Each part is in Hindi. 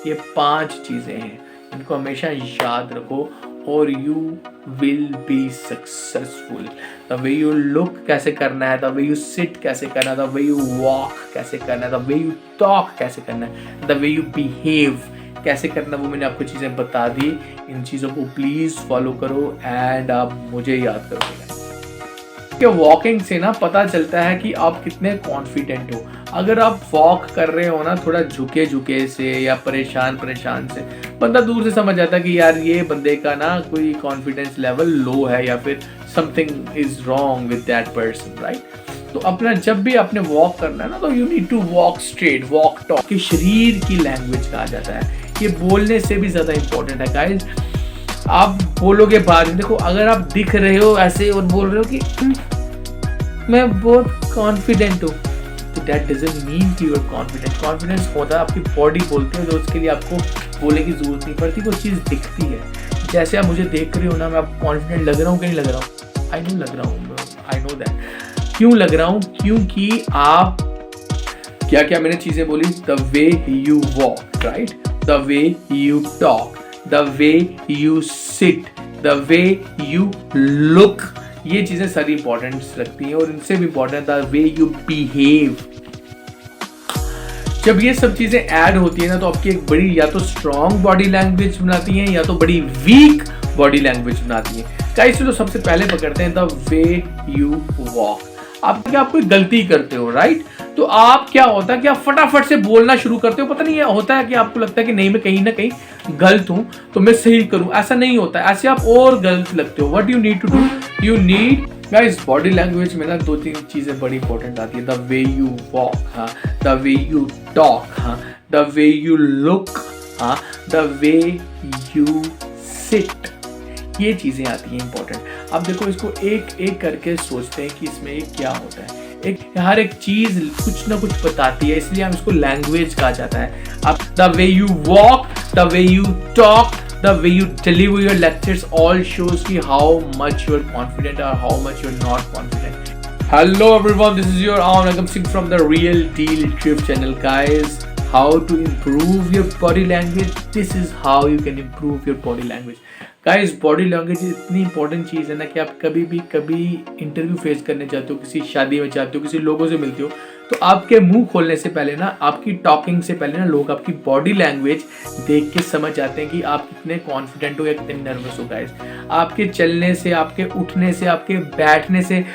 ये 5 चीज़ें हैं, इनको हमेशा याद रखो और you will be successful. The way you look कैसे करना है, द वे यू सिट कैसे करना है, द वे यू वॉक कैसे करना है, द वे यू टॉक कैसे करना है, द वे यू बिहेव कैसे करना, वो मैंने आपको चीज़ें बता दी। इन चीज़ों को प्लीज़ फॉलो करो एंड आप मुझे याद करोगे। कि वॉकिंग से ना पता चलता है कि आप कितने कॉन्फिडेंट हो। अगर आप वॉक कर रहे हो ना थोड़ा झुके झुके से या परेशान परेशान से, बंदा दूर से समझ जाता है कि यार ये बंदे का ना कोई कॉन्फिडेंस लेवल लो है या फिर something is wrong with that person, right. तो अपना जब भी आपने वॉक करना है ना, तो you need to walk straight, walk talk, कि शरीर की लैंग्वेज कहा जाता है। ये बोलने से भी ज़्यादा इंपॉर्टेंट है गाइज। आप बोलोगे बाद में, देखो अगर आप दिख रहे हो ऐसे और बोल रहे हो कि मैं बहुत कॉन्फिडेंट हूँ, तो दैट डजंट मीन कि यू आर कॉन्फिडेंट। कॉन्फिडेंस होता है, आपकी बॉडी बोलती है, तो उसके लिए आपको बोलने की जरूरत नहीं पड़ती, वो चीज़ दिखती है। जैसे आप मुझे देख रहे हो ना, मैं आपको कॉन्फिडेंट लग रहा हूँ कि नहीं लग रहा हूँ? आई नो लग रहा हूँ, आई नो दैट। क्यों लग रहा हूँ? क्योंकि आप क्या क्या मैंने चीज़ें बोली, the way you walk, right, the way you talk, the way you seat, the way you look, ये चीजें सारी इंपॉर्टेंस रखती हैं। और इनसे भी important the way you behave. जब ये सब चीजें ऐड होती है ना, तो आपकी एक बड़ी या तो स्ट्रॉन्ग बॉडी लैंग्वेज बनाती हैं या तो बड़ी वीक बॉडी लैंग्वेज बनाती हैं। गाइस चलो सबसे पहले पकड़ते हैं द वे यू वॉक। आप कोई गलती करते हो, राइट, तो आप क्या होता है कि आप फटाफट से बोलना शुरू करते हो। पता नहीं होता है कि आपको लगता है कि नहीं मैं कहीं ना कहीं गलत हूं तो मैं सही करूं, ऐसा नहीं होता है। ऐसे आप और गलत लगते हो। What you need to do, you need guys, body language में ना 2-3 चीजें बड़ी इंपॉर्टेंट आती है। द वे यू वॉक, हाँ, द वे यू टॉक, हाँ, द वे यू लुक, हाँ, द वे यू सिट, ये चीजें आती हैं इंपॉर्टेंट। अब देखो इसको एक एक करके सोचते हैं कि इसमें क्या होता है। हर एक चीज कुछ ना कुछ बताती है, इसलिए हम इसको लैंग्वेज कहा जाता है। अब the way you walk, the way you talk, the way you deliver your lectures all shows ki how much you are confident or how much you are not confident. Hello everyone, this is your Anagam Singh from the Real Deal YouTube channel. Guys, how to improve your body language? This is how you can improve your body language. Guys, body language इतनी इंपॉर्टेंट चीज़ है ना कि आप कभी इंटरव्यू फेस करने जाते हो, किसी शादी में जाते हो, किसी लोगों से मिलते हो, तो आपके मुंह खोलने से पहले ना, आपकी टॉकिंग से पहले ना, लोग आपकी बॉडी लैंग्वेज देख के समझ जाते हैं कि आप कितने कॉन्फिडेंट हो या कितने नर्वस हो। गाइस, आपके चलने से, आपके उठने से, आपके बैठने से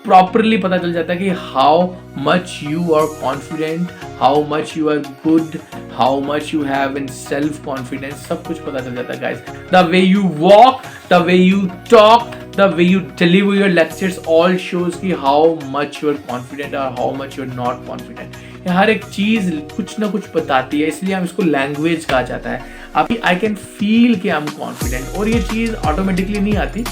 प्रॉपरली पता चल जाता है कि how much you are confident, how much you are good, how much you have in self confidence, सब कुछ पता चल जाता है। Guys, the way you walk, the way you talk, the way you deliver your lectures all shows कि how much you are confident or how much you are not confident. हर एक चीज कुछ ना कुछ बताती है, इसलिए हम इसको लैंग्वेज कहा जाता है। अभी आई कैन फील कि आई एम कॉन्फिडेंट, और ये चीज ऑटोमेटिकली नहीं आती,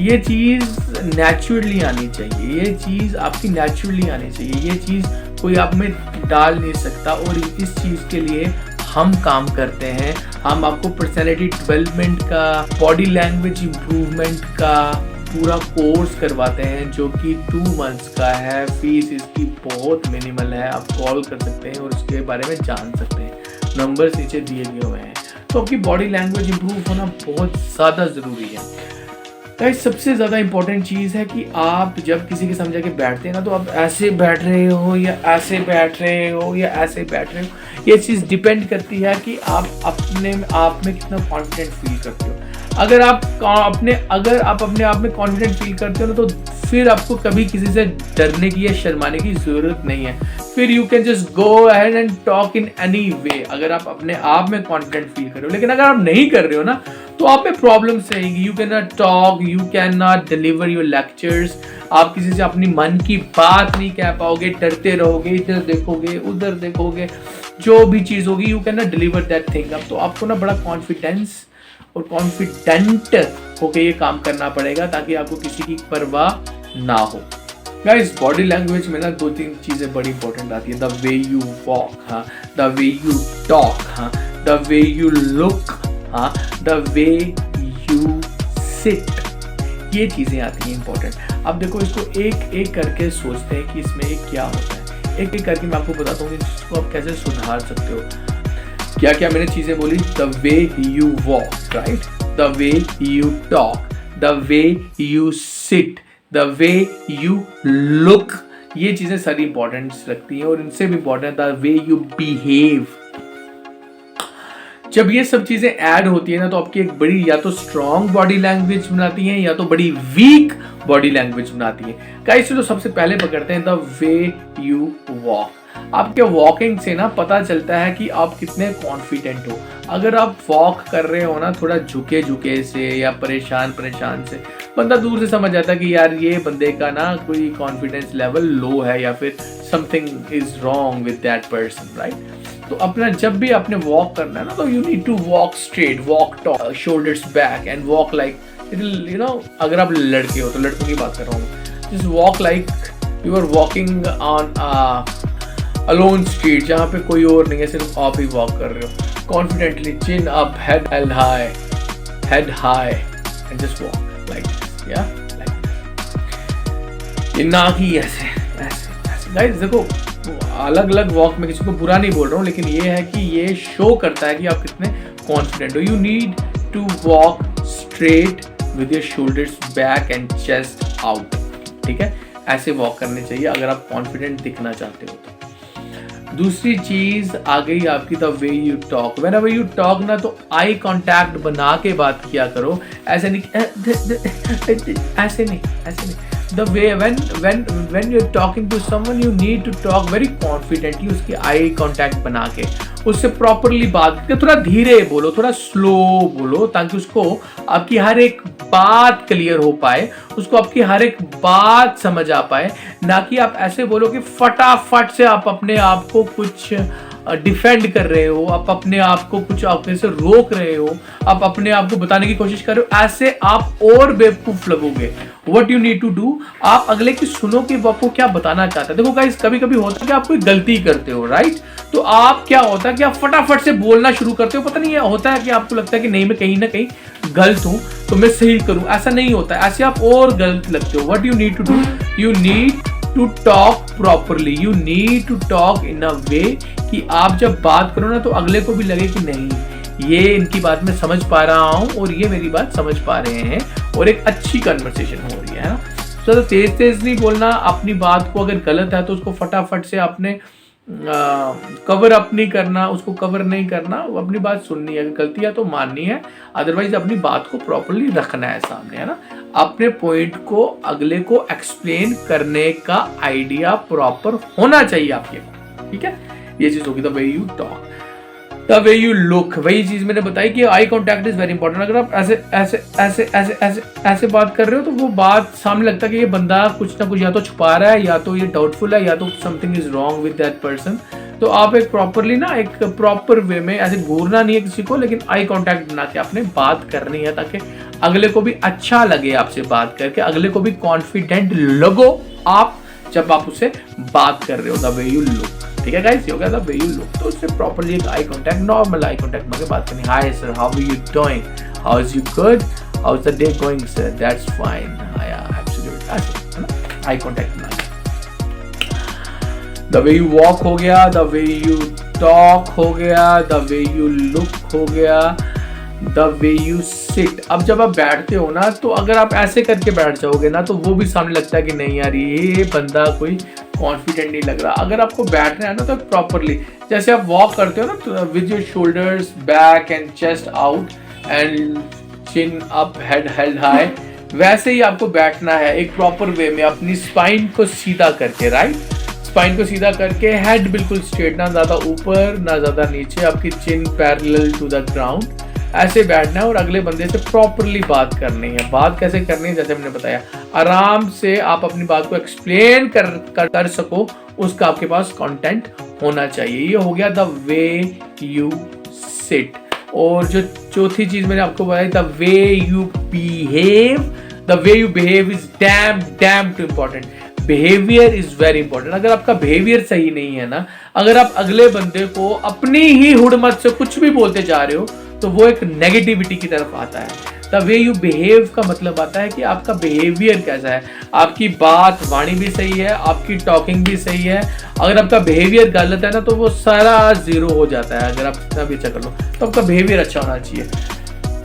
ये चीज नेचुरली आनी चाहिए, ये चीज आपकी नेचुरली आनी चाहिए, ये चीज कोई आप में डाल नहीं सकता। और इस चीज के लिए हम काम करते हैं। हम आपको पर्सनैलिटी डेवलपमेंट का, बॉडी लैंग्वेज इम्प्रूवमेंट का पूरा कोर्स करवाते हैं, जो कि 2 months का है। फीस इसकी बहुत मिनिमल है, आप कॉल कर सकते हैं और उसके बारे में जान सकते हैं। नंबर्स नीचे दिए गए हुए हैं। तो आपकी बॉडी लैंग्वेज इम्प्रूव होना बहुत ज़्यादा ज़रूरी है। गाइस, सबसे ज़्यादा इंपॉर्टेंट चीज़ है कि आप जब किसी के सामने जाके बैठते हैं ना, तो आप ऐसे बैठ रहे हो या ऐसे बैठ रहे हो या ऐसे बैठ रहे हो। ये चीज़ डिपेंड करती है कि आप अपने आप में कितना कॉन्फिडेंट फील करते हो। अगर आप अपने आप में कॉन्फिडेंट फील करते हो ना, तो फिर आपको कभी किसी से डरने की या शर्माने की ज़रूरत नहीं है। फिर you can just go ahead and talk in any way, अगर आप अपने आप में कॉन्फिडेंट फील कर रहे हो। लेकिन अगर आप नहीं कर रहे हो ना, तो आप में प्रॉब्लम्स रहेंगी। You can not talk, you can not deliver your lectures, आप किसी से अपनी मन की बात नहीं कह पाओगे, डरते रहोगे, इधर देखोगे, उधर देखोगे, जो भी चीज़ होगी you can not deliver that thing. अब तो आपको ना बड़ा कॉन्फिडेंस और कॉन्फिडेंट होके ये काम करना पड़ेगा, ताकि आपको किसी की परवाह ना हो। गाइस, बॉडी लैंग्वेज में ना 2-3 चीज़ें बड़ी इंपॉर्टेंट आती है। द वे यू वॉक, हाँ, द वे यू टॉक, हाँ, द वे यू लुक, हाँ, द वे यू सिट, ये चीज़ें आती हैं इंपॉर्टेंट। अब देखो इसको एक एक करके सोचते हैं कि इसमें क्या होता है। एक एक करके मैं आपको बताता हूँ कि इसको आप कैसे सुधार सकते हो। क्या क्या मैंने चीजें बोली? The way you walk, right, the way you talk, the way you seat, the way you look, ये चीजें सारी इंपॉर्टेंस रखती हैं। और इनसे भी important the way you behave. जब ये सब चीजें ऐड होती है ना तो आपकी एक बड़ी या तो स्ट्रॉन्ग बॉडी लैंग्वेज बनाती हैं या तो बड़ी वीक बॉडी लैंग्वेज बनाती है। गाइस चलो सबसे पहले पकड़ते हैं द वे यू वॉक। आपके वॉकिंग से ना पता चलता है कि आप कितने कॉन्फिडेंट हो। अगर आप वॉक कर रहे हो ना थोड़ा झुके झुके से या परेशान परेशान से, बंदा दूर से समझ जाता है कि यार ये बंदे का ना कोई कॉन्फिडेंस लेवल लो है या फिर something is wrong with that person, right. तो अपना जब भी आपने वॉक करना है ना तो you need to walk straight, walk tall, shoulders back and walk like you know, अगर आप लड़के हो तो लड़कों की बात कर रहा हूँ, just walk like you are walking on alone street, जहाँ पे कोई और नहीं है, सिर्फ आप ही वॉक कर रहे हो confidently, chin up, head held high, head high and just walk like this, या लाइक ये ना कि ऐसे ऐसे ऐसे। गाइस देखो अलग अलग वॉक में किसी को बुरा नहीं बोल रहा हूँ, लेकिन ये है कि ये शो करता है कि आप कितने कॉन्फिडेंट हो। You need to walk straight with your shoulders back and chest out, ठीक है, ऐसे वॉक करने चाहिए अगर आप कॉन्फिडेंट दिखना चाहते हो तो। दूसरी चीज आ गई आपकी the way you talk. Whenever you talk ना तो आई कांटेक्ट बना के बात किया करो, ऐसे नहीं ऐसे नहीं ऐसे नहीं। The way when you're talking to someone you need to talk very confidently, उसकी आई कांटेक्ट बना के उससे प्रॉपरली बात करके थोड़ा धीरे बोलो, थोड़ा स्लो बोलो, ताकि उसको आपकी हर एक बात क्लियर हो पाए, उसको आपकी हर एक बात समझ आ पाए। ना कि आप ऐसे बोलो कि फटाफट से आप अपने आप को कुछ डिफेंड कर रहे हो, आप अपने आप को कुछ अपने से रोक रहे हो, आप अपने आप को बताने की कोशिश कर रहे हो, ऐसे आप और बेवकूफ लगोगे। What you need to do, आप अगले की सुनो कि वो आपको क्या बताना चाहता है। देखो गाइस कभी कभी होता है कि आप कोई गलती करते हो, राइट, तो आप क्या होता है कि आप फटाफट से बोलना शुरू करते हो। पता नहीं होता है कि आपको लगता है कि नहीं मैं कहीं ना कहीं गलत हूं तो मैं सही करूं, ऐसा नहीं होता है, ऐसे आप और गलत लगते हो। What you need to do, you need to talk properly, you need to talk in a way कि आप जब बात करो ना तो अगले को भी लगे कि नहीं ये इनकी बात मैं समझ पा रहा हूं और ये मेरी बात समझ पा रहे हैं और एक अच्छी कन्वर्सेशन हो रही है ना। तो तेज तेज नहीं बोलना, अपनी बात को अगर गलत है तो उसको फटाफट से आपने कवर अप नहीं करना, उसको कवर नहीं करना, वो अपनी बात सुननी है, अगर गलती है तो माननी है, अदरवाइज अपनी बात को प्रॉपरली रखना है सामने, है ना। अपने पॉइंट को अगले को एक्सप्लेन करने का आइडिया प्रॉपर होना चाहिए आपके पास, ठीक है। ये चीज होगी the way you talk, the way you look. वही चीज मैंने बताई कि eye contact is very important. अगर आप ऐसे ऐसे ऐसे ऐसे ऐसे ऐसे बात कर रहे हो तो वो बात सामने लगता है कि ये बंदा कुछ ना कुछ या तो छुपा रहा है, या तो ये डाउटफुल है, या तो something is wrong with that person. तो आप एक प्रॉपरली ना एक प्रॉपर वे में ऐसे घूरना नहीं है किसी को, लेकिन आई कांटेक्ट बना के आपने बात करनी है ताकि अगले को भी अच्छा लगे आपसे बात करके, अगले को भी कॉन्फिडेंट लगो आप जब आप उससे बात कर रहे हो। द वे यू लुक, ठीक है गाइस, ये हो गया द वे यू लुक। तो उससे प्रॉपर्ली एक eye contact, normal eye contact में बात करनी। Hi sir, how are you doing, how is you good, how is the day going sir, that's fine, yeah absolutely, ऐसे है ना, आई कांटेक्ट बना। द वे यू वॉक हो गया, द वे यू टॉक हो गया, द वे यू लुक हो गया, द वे यू सिट। अब जब आप बैठते हो ना तो अगर आप ऐसे करके बैठ जाओगे ना तो वो भी सामने लगता है कि नहीं यार ये बंदा कोई कॉन्फिडेंट नहीं लग रहा। अगर आपको बैठना है ना तो प्रॉपरली जैसे आप वॉक करते हो ना तो with your shoulders back and chest out and chin up, head held high, वैसे ही आपको बैठना है एक प्रॉपर वे में, अपनी स्पाइन को सीधा करके, राइट, स्पाइन को सीधा करके, हेड बिल्कुल स्ट्रेट, ना ज्यादा ऊपर ना ज्यादा नीचे, आपकी चिन पैरेलल टू द ग्राउंड, ऐसे बैठना है और अगले बंदे से प्रॉपरली बात करनी है। बात कैसे करनी है, जैसे हमने बताया, आराम से आप अपनी बात को एक्सप्लेन कर सको, उसका आपके पास कंटेंट होना चाहिए। ये हो गया द वे यू सिट। और जो चौथी चीज मैंने आपको बताई, the way you behave. The way you behave is damn too important. Behaviour is very important. अगर आपका बिहेवियर सही नहीं है ना, अगर आप अगले बंदे को अपनी ही हुड़मत से कुछ भी बोलते जा रहे हो तो वो एक नेगेटिविटी की तरफ आता है। द वे यू बिहेव का मतलब आता है कि आपका बिहेवियर कैसा है, आपकी बात वाणी भी सही है, आपकी टॉकिंग भी सही है। अगर आपका बिहेवियर गलत है ना तो वो सारा जीरो हो जाता है। अगर आप कितना भी अच्छा कर लो तो आपका बिहेवियर अच्छा होना चाहिए।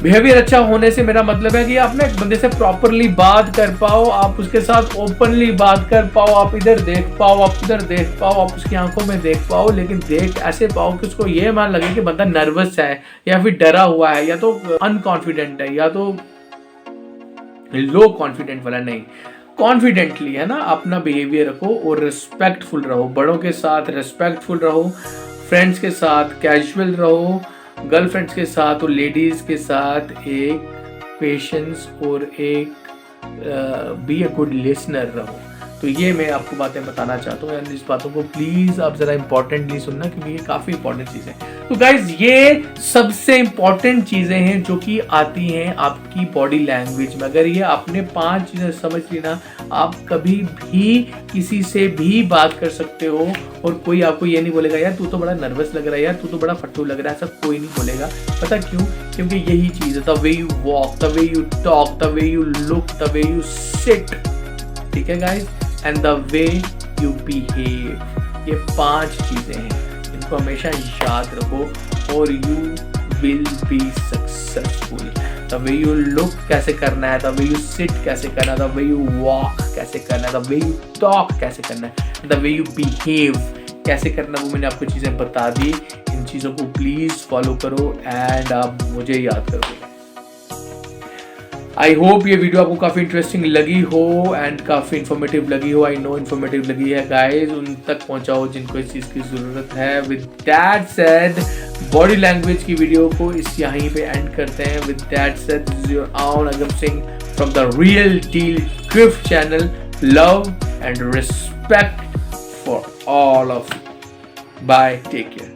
बिहेवियर अच्छा होने से मेरा मतलब है कि आप ना एक बंदे से प्रॉपरली बात कर पाओ, आप उसके साथ ओपनली बात कर पाओ, आप इधर देख पाओ, आप उधर देख पाओ, आप उसकी आंखों में देख पाओ, लेकिन देख ऐसे पाओ कि उसको ये मान लगे कि बंदा नर्वस है या फिर डरा हुआ है या तो अनकॉन्फिडेंट है या तो लो कॉन्फिडेंट वाला। नहीं, कॉन्फिडेंटली है ना अपना बिहेवियर रखो और रिस्पेक्टफुल रहो, बड़ों के साथ रिस्पेक्टफुल रहो, फ्रेंड्स के साथ कैजुअल रहो, गर्लफ्रेंड्स के साथ और लेडीज के साथ एक पेशेंस और एक बी अ गुड लिसनर रहो। तो ये मैं आपको बातें बताना चाहता हूँ, एंड इस बातों को प्लीज आप जरा इंपॉर्टेंटली सुनना क्योंकि ये काफी इंपॉर्टेंट चीजें। तो गाइज ये सबसे इंपॉर्टेंट चीजें हैं जो कि आती हैं आपकी बॉडी लैंग्वेज में। अगर ये आपने 5 चीजें समझ ली ना, आप कभी भी किसी से भी बात कर सकते हो और कोई आपको ये नहीं बोलेगा यार तू तो बड़ा नर्वस लग रहा है, यार तू तो बड़ा फट्टू लग रहा है, ऐसा कोई नहीं बोलेगा। पता क्यों? क्योंकि यही चीज है, the way you walk, the way you talk, the way you look, the way you seat, ठीक है guys, and the way you behave. ये 5 चीजें हैं, इनको हमेशा याद रखो और you will be successful. The way you look कैसे करना है, द वे यू सिट कैसे करना है, द वे यू वॉक कैसे करना है, द वे यू टॉक कैसे करना है, द वे यू बिहेव कैसे करना है, वो मैंने आपको चीज़ें बता दी। इन चीज़ों को प्लीज़ फॉलो करो एंड आप मुझे याद करोगे। आई होप ये वीडियो आपको काफ़ी इंटरेस्टिंग लगी हो एंड काफ़ी इन्फॉर्मेटिव लगी हो। आई नो इन्फॉर्मेटिव लगी है गाइज, उन तक पहुंचाओ जिनको इस चीज़ की ज़रूरत है। With that said body language की वीडियो को इस यहीं पे एंड करते हैं। With that said this is your own Agam Singh from the real deal gift channel. Love and respect for all of you. Bye, take care.